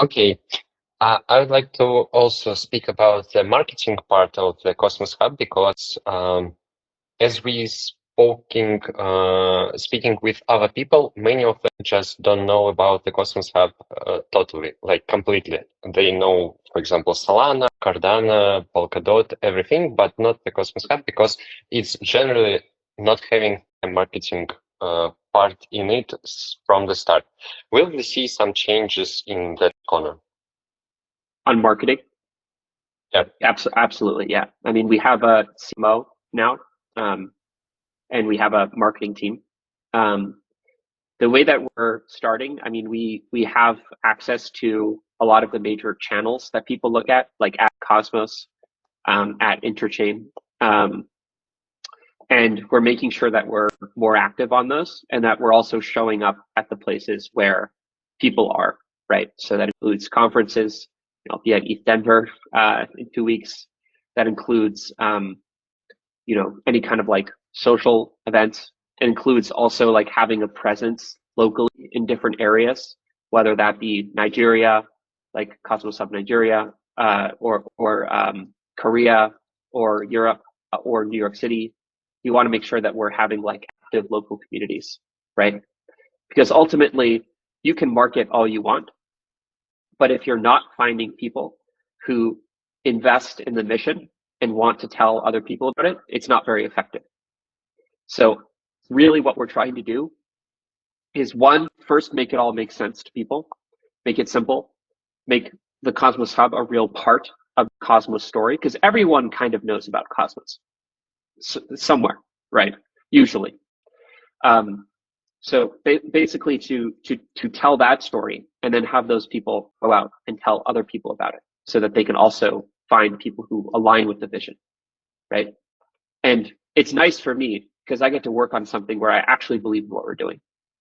Okay. I would like to also speak about the marketing part of the Cosmos Hub because as we speaking with other people, many of them just don't know about the Cosmos Hub totally, like completely. They know, for example, Solana, Cardano, Polkadot, everything, but not the Cosmos Hub because it's generally not having a marketing part in it from the start. Will we see some changes in that corner? On marketing? Yeah. Absolutely, yeah. I mean, we have a CMO now, and we have a marketing team. The way that we're starting, I mean, we have access to a lot of the major channels that people look at, like at Cosmos, at Interchain, and we're making sure that we're more active on those, and that we're also showing up at the places where people are, right? So that includes conferences. I'll be at ETH Denver in 2 weeks. That includes, any kind of like social events. It includes also like having a presence locally in different areas, whether that be Nigeria, like CosmosHub Nigeria, or Korea, or Europe, or New York City. You want to make sure that we're having like active local communities, right? Because ultimately, you can market all you want, but if you're not finding people who invest in the mission and want to tell other people about it, it's not very effective. So really what we're trying to do is, one, first make it all make sense to people, make it simple, make the Cosmos Hub a real part of the Cosmos story, because everyone kind of knows about Cosmos somewhere, right? Usually. So basically to tell that story and then have those people go out and tell other people about it so that they can also find people who align with the vision, right? And it's nice for me because I get to work on something where I actually believe in what we're doing.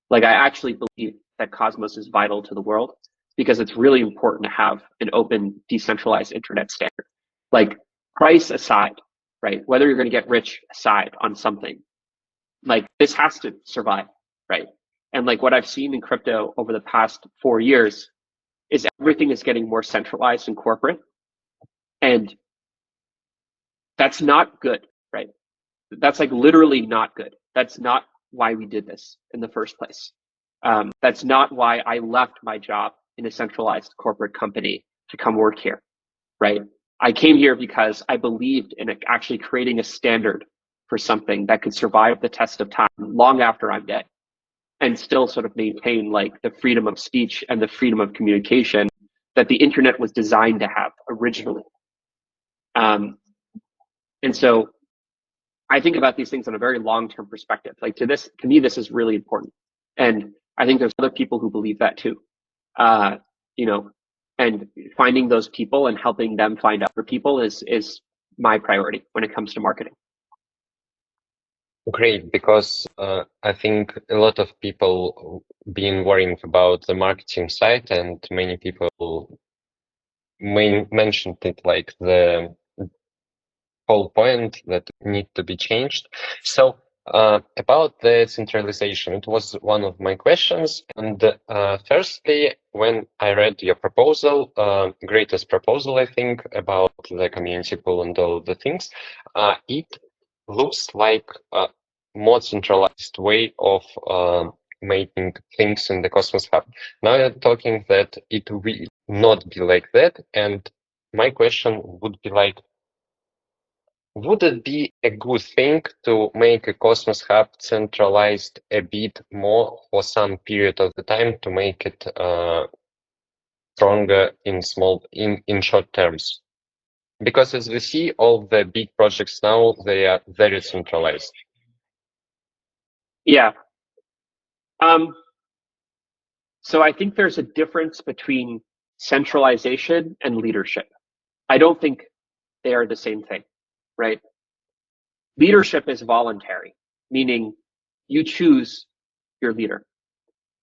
Like I actually believe that Cosmos is vital to the world because it's really important to have an open, decentralized internet standard. Like price aside, right? Whether you're going to get rich aside on something, like this has to survive, right? And like what I've seen in crypto over the past 4 years is everything is getting more centralized and corporate. And that's not good, right? That's like literally not good. That's not why we did this in the first place. That's not why I left my job in a centralized corporate company to come work here, right? I came here because I believed in actually creating a standard for something that could survive the test of time long after I'm dead and still sort of maintain like the freedom of speech and the freedom of communication that the internet was designed to have originally. And so I think about these things on a very long-term perspective. Like to me, this is really important. And I think there's other people who believe that too. And finding those people and helping them find other people is my priority when it comes to marketing. Great, because I think a lot of people been worrying about the marketing side, and many people mentioned it like the whole point that need to be changed. So about the centralization, it was one of my questions. And firstly, when I read your proposal, greatest proposal, I think, about the community pool and all the things, it looks like a more centralized way of making things in the Cosmos Hub. Now you're talking that it will not be like that. And my question would be like, would it be a good thing to make a Cosmos Hub centralized a bit more for some period of the time to make it stronger in short terms? Because as we see, all the big projects now, they are very centralized. Yeah. So I think there's a difference between centralization and leadership. I don't think they are the same thing, right? Leadership is voluntary, meaning you choose your leader,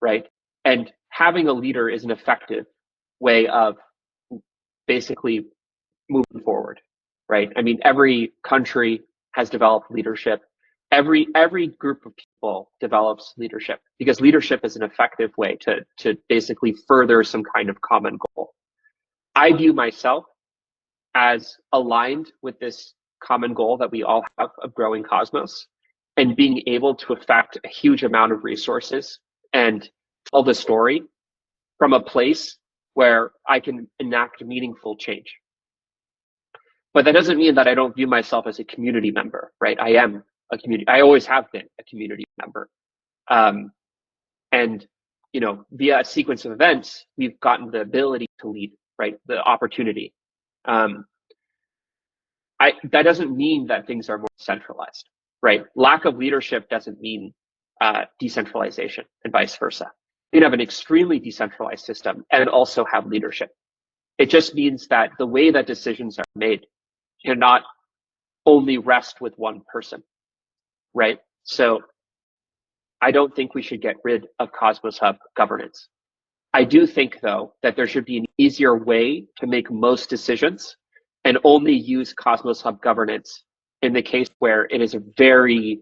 right? And having a leader is an effective way of basically moving forward, right? I mean, every country has developed leadership. every group of people develops leadership because leadership is an effective way to basically further some kind of common goal. I view myself as aligned with this common goal that we all have of growing Cosmos and being able to affect a huge amount of resources and tell the story from a place where I can enact meaningful change. But that doesn't mean that I don't view myself as a community member, right? I am a community. I always have been a community member. And, you know, via a sequence of events, we've gotten the ability to lead, right? The opportunity. That doesn't mean that things are more centralized, right? Lack of leadership doesn't mean decentralization and vice versa. You can have an extremely decentralized system and also have leadership. It just means that the way that decisions are made cannot only rest with one person, right? So I don't think we should get rid of CosmosHub governance. I do think, though, that there should be an easier way to make most decisions and only use CosmosHub governance in the case where it is a very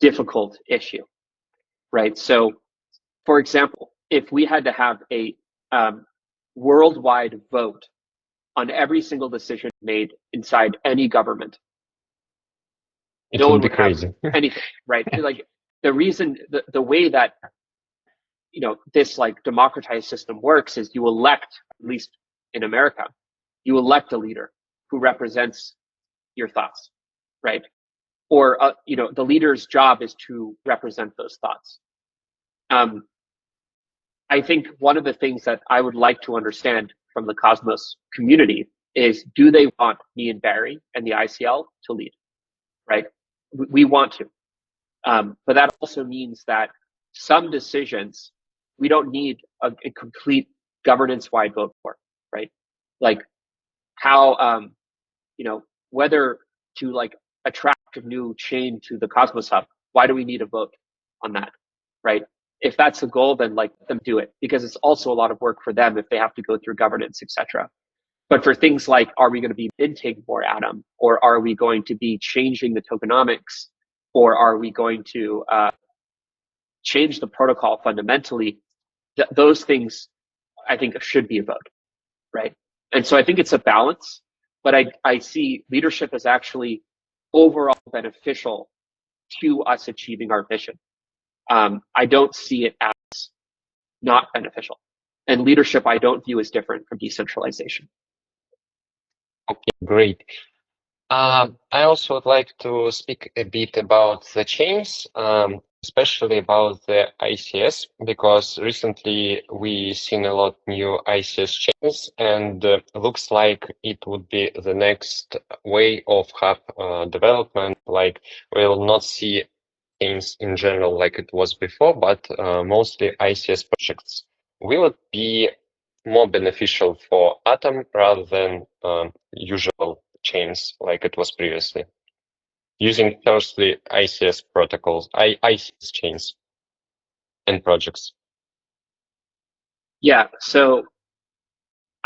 difficult issue, right? So, for example, if we had to have a worldwide vote on every single decision made inside any government, no one would have anything, right? Like the reason, the way that, you know, this like democratized system works is you elect, at least in America, you elect a leader who represents your thoughts, right? Or, you know, the leader's job is to represent those thoughts. I think one of the things that I would like to understand from the Cosmos community is, do they want me and Barry and the ICL to lead, right? We want to. But that also means that some decisions we don't need a complete governance-wide vote for, right? Like how, you know, whether to like attract a new chain to the Cosmos Hub, why do we need a vote on that, right? If that's the goal, then like let them do it, because it's also a lot of work for them if they have to go through governance, etc. But for things like, are we going to be minting more Atom, or are we going to be changing the tokenomics, or are we going to change the protocol fundamentally? Those things, I think, should be a vote, right? And so I think it's a balance, but I see leadership as actually overall beneficial to us achieving our mission. I don't see it as not beneficial. And leadership, I don't view as different from decentralization. Okay, great. I also would like to speak a bit about the chains, especially about the ICS, because recently we seen a lot new ICS chains, and looks like it would be the next way of hub development. Like we will not see chains in general like it was before, but mostly ICS projects. Will it be more beneficial for Atom rather than usual chains like it was previously, using firstly ICS protocols, ICS chains and projects? Yeah, so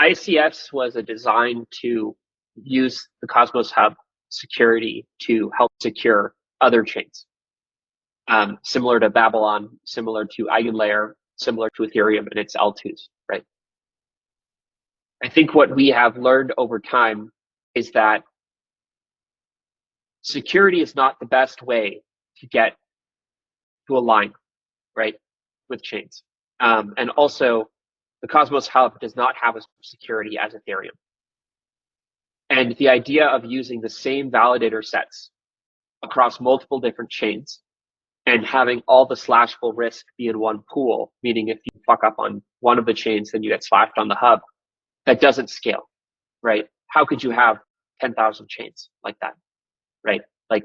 ICS was a design to use the Cosmos Hub security to help secure other chains, similar to Babylon, similar to EigenLayer, similar to Ethereum and its L2s, right? I think what we have learned over time is that security is not the best way to get to align, right, with chains. And also, the Cosmos Hub does not have as much security as Ethereum. And the idea of using the same validator sets across multiple different chains and having all the slashable risk be in one pool, meaning if you fuck up on one of the chains, then you get slashed on the hub, that doesn't scale, right? How could you have 10,000 chains like that, right? Like,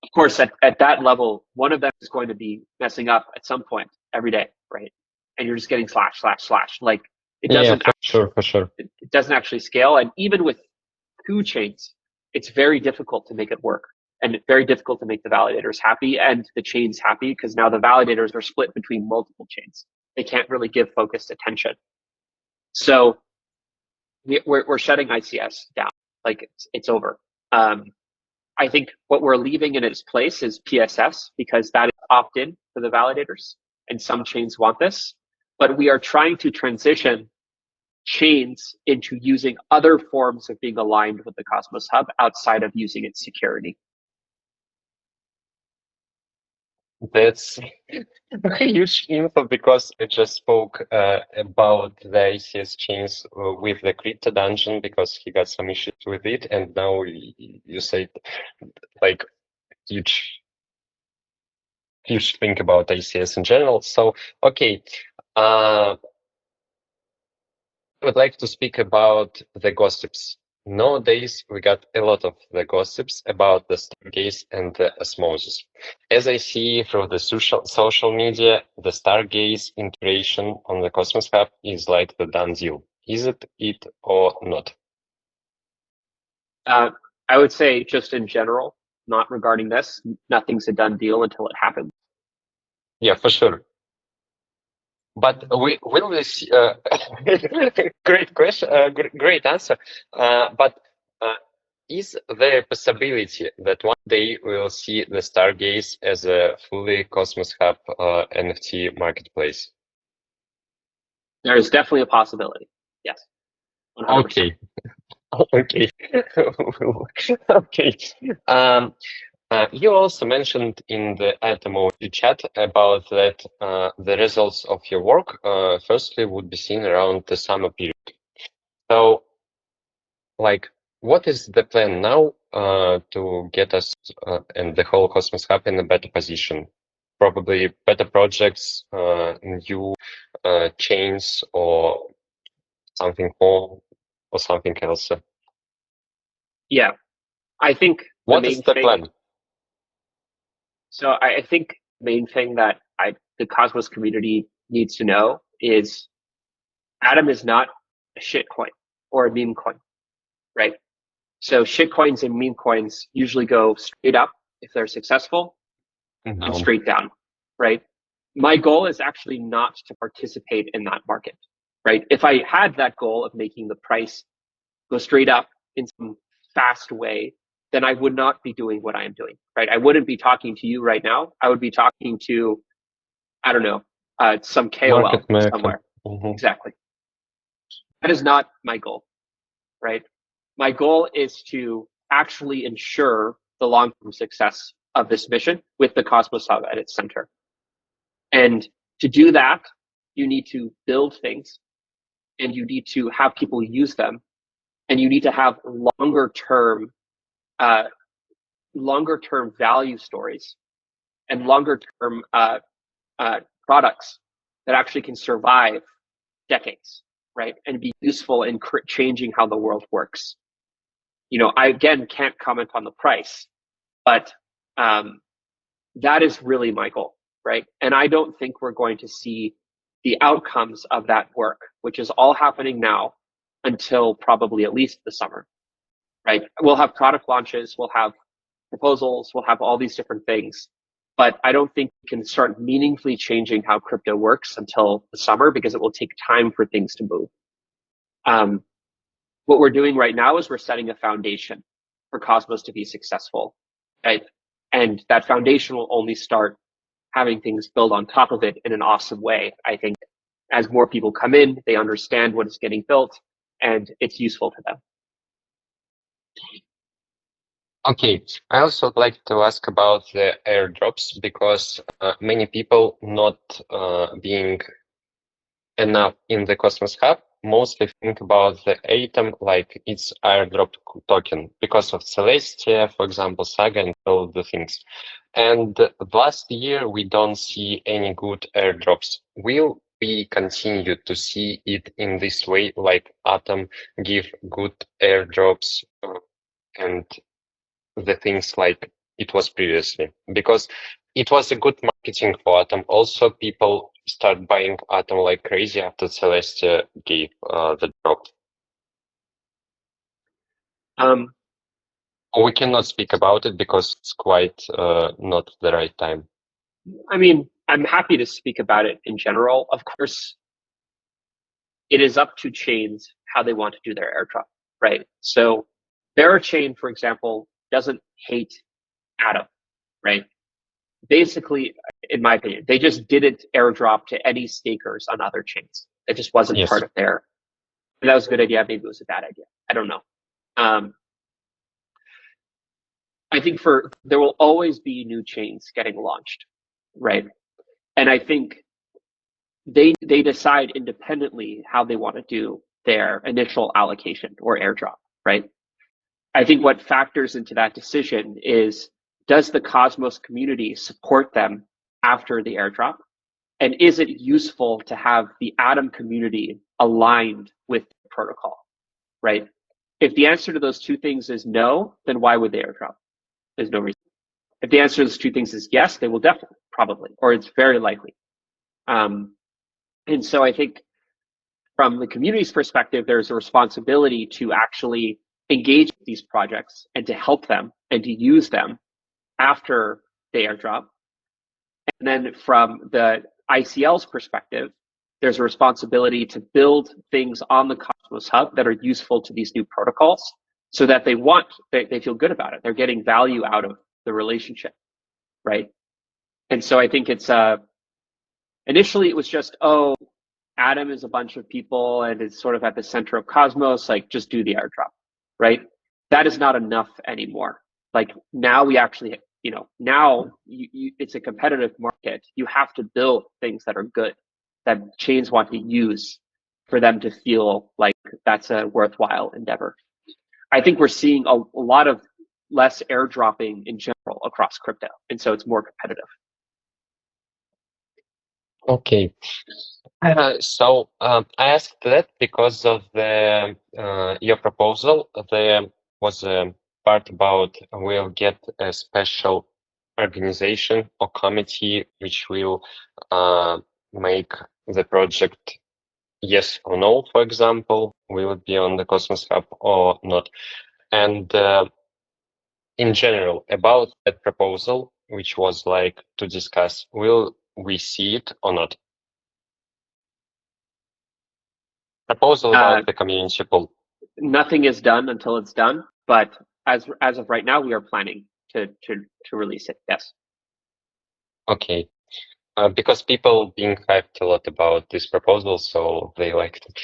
of course, at that level, one of them is going to be messing up at some point every day, right? And you're just getting slash, slash, slash. Like it doesn't for sure. It doesn't actually scale. And even with 2 chains, it's very difficult to make it work, and very difficult to make the validators happy and the chains happy, because now the validators are split between multiple chains. They can't really give focused attention. So we're shutting ICS down. Like it's over. I think what we're leaving in its place is PSS because that is opt-in for the validators, and some chains want this. But we are trying to transition chains into using other forms of being aligned with the Cosmos Hub outside of using its security. That's a huge info because I just spoke about the ACS chains with the crypto dungeon because he got some issues with it, and now you said like huge thing about ACS in general. So okay, I would like to speak about the gossips. Nowadays, we got a lot of the gossips about the Stargaze and the osmosis. As I see through the social media, the Stargaze integration on the Cosmos Hub is like the done deal. Is it or not? I would say just in general, not regarding this, nothing's a done deal until it happens. Yeah, for sure. But will this great question, great answer. But is there a possibility that one day we'll see the Stargaze as a fully Cosmos Hub NFT marketplace? There is definitely a possibility. Yes, 100%. Okay, okay, okay. You also mentioned in the Atomo chat about that the results of your work firstly would be seen around the summer period. So, like, what is the plan now to get us and the whole Cosmos Hub in a better position? Probably better projects, new chains, or something more, or something else. Yeah, I think the What is main the thing. plan? So I think the main thing that the Cosmos community needs to know is Atom is not a shit coin or a meme coin, right? So shit coins and meme coins usually go straight up if they're successful and No. straight down, right? My goal is actually not to participate in that market, right? If I had that goal of making the price go straight up in some fast way, then I would not be doing what I am doing, right? I wouldn't be talking to you right now. I would be talking to, I don't know, some KOL Market maker. somewhere. Exactly. That is not my goal, right? My goal is to actually ensure the long-term success of this mission with the Cosmos Hub at its center. And to do that, you need to build things and you need to have people use them and you need to have uh, longer term value stories and longer term products that actually can survive decades, right? And be useful in changing how the world works. You know, I again can't comment on the price, but that is really my goal, right? And I don't think we're going to see the outcomes of that work, which is all happening now until probably at least the summer, right? We'll have product launches, we'll have proposals, we'll have all these different things. But I don't think we can start meaningfully changing how crypto works until the summer because it will take time for things to move. What we're doing right now is we're setting a foundation for Cosmos to be successful, right? And that foundation will only start having things build on top of it in an awesome way. I think as more people come in, they understand what is getting built and it's useful to them. Okay, I also would like to ask about the airdrops because many people not being enough in the Cosmos Hub mostly think about the Atom like its airdrop token because of Celestia, for example, Saga and all the things. And last year we don't see any good airdrops. Will we continue to see it in this way, like Atom give good airdrops and the things like it was previously? Because it was a good marketing for Atom. Also, people start buying Atom like crazy after Celestia gave the drop. Um, We cannot speak about it because it's quite not the right time. I mean, I'm happy to speak about it in general. Of course, it is up to chains how they want to do their airdrop, right? So Chain, for example, doesn't hate Atom, right? Basically, in my opinion, they just didn't airdrop to any stakers on other chains. It just wasn't part Yes. of their. That was a good idea. Maybe it was a bad idea. I don't know. I think there will always be new chains getting launched, right? And I think they decide independently how they want to do their initial allocation or airdrop, right? I think what factors into that decision is, does the Cosmos community support them after the airdrop? And is it useful to have the Atom community aligned with the protocol, right? If the answer to those two things is no, then why would they airdrop? There's no reason. If the answer to those two things is yes, they will definitely, probably, or it's very likely. And so I think from the community's perspective, there's a responsibility to actually engage with these projects and to help them and to use them after they airdrop. And then from the ICL's perspective, there's a responsibility to build things on the Cosmos Hub that are useful to these new protocols so that they feel good about it. They're getting value out of the relationship, right? And so I think it's, initially it was just, oh, Atom is a bunch of people and it's sort of at the center of Cosmos, like just do the airdrop, right? That is not enough anymore. Like now we actually, now it's a competitive market. You have to build things that are good, that chains want to use for them to feel like that's a worthwhile endeavor. I think we're seeing a lot of less airdropping in general across crypto. And so it's more competitive. Okay. I asked that because of the your proposal. There was a part about we'll get a special organization or committee which will make the project yes or no, for example, will it be on the Cosmos Hub or not? And in general, about that proposal, which was like to discuss, will we see it or not? Proposal about the community pool. Nothing is done until it's done, but as of right now, we are planning to release it. Yes. Okay. Because people being hyped a lot about this proposal, so they liked it.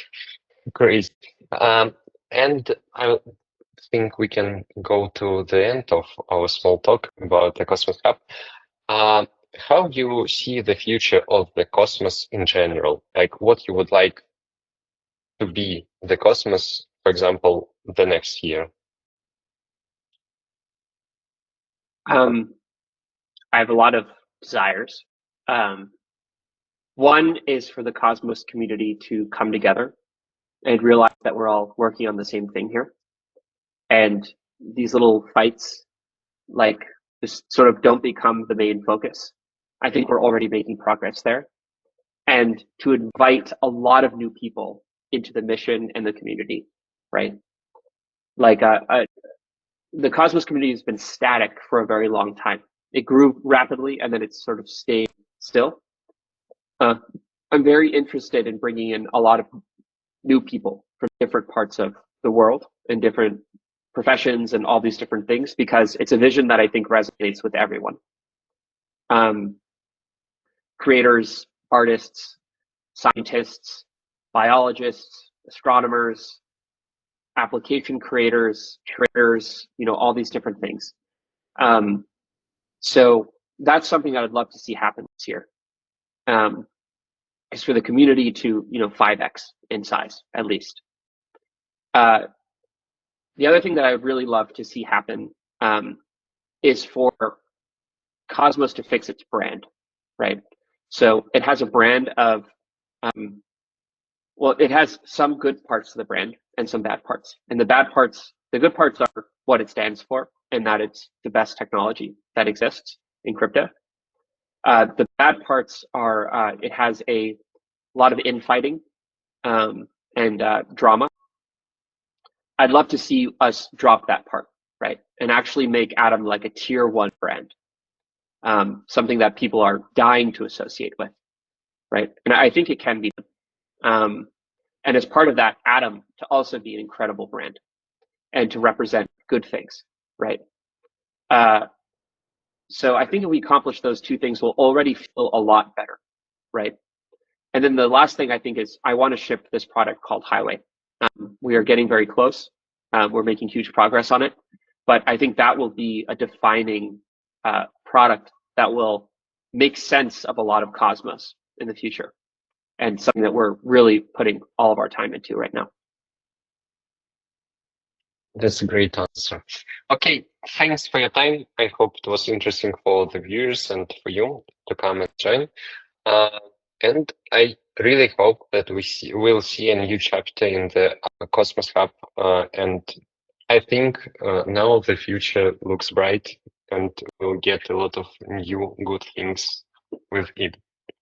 Crazy. And I think we can go to the end of our small talk about the Cosmos Hub. How you see the future of the Cosmos in general? Like what you would like to be the Cosmos, for example, the next year? I have a lot of desires. One is for the Cosmos community to come together and realize that we're all working on the same thing here. And these little fights, like, just sort of don't become the main focus. I think we're already making progress there. And to invite a lot of new people into the mission and the community, right? Like, the Cosmos community has been static for a very long time. It grew rapidly and then it's sort of stayed still. I'm very interested in bringing in a lot of new people from different parts of the world and different professions and all these different things, because it's a vision that I think resonates with everyone. Creators, artists, scientists, biologists, astronomers, application creators, traders, all these different things. So that's something that I'd love to see happen this year. Is for the community to, 5x in size, at least. The other thing that I would really love to see happen is for Cosmos to fix its brand, right? So it has a brand of, it has some good parts of the brand and some bad parts. And the good parts are what it stands for, and that it's the best technology that exists in crypto. The bad parts are it has a lot of infighting and drama. I'd love to see us drop that part, right? And actually make Atom like a tier 1 brand, something that people are dying to associate with, right? And I think it can be. And as part of that, Atom to also be an incredible brand and to represent good things, right? So I think if we accomplish those two things, we'll already feel a lot better, right? And then the last thing I think is I want to ship this product called Highway. We are getting very close. We're making huge progress on it, but I think that will be a defining product that will make sense of a lot of Cosmos in the future, and something that we're really putting all of our time into right now. That's a great answer. Okay, thanks for your time. I hope it was interesting for the viewers and for you to come and join. And I really hope that we'll see a new chapter in the CosmosHub. And I think now the future looks bright, and we'll get a lot of new good things with it.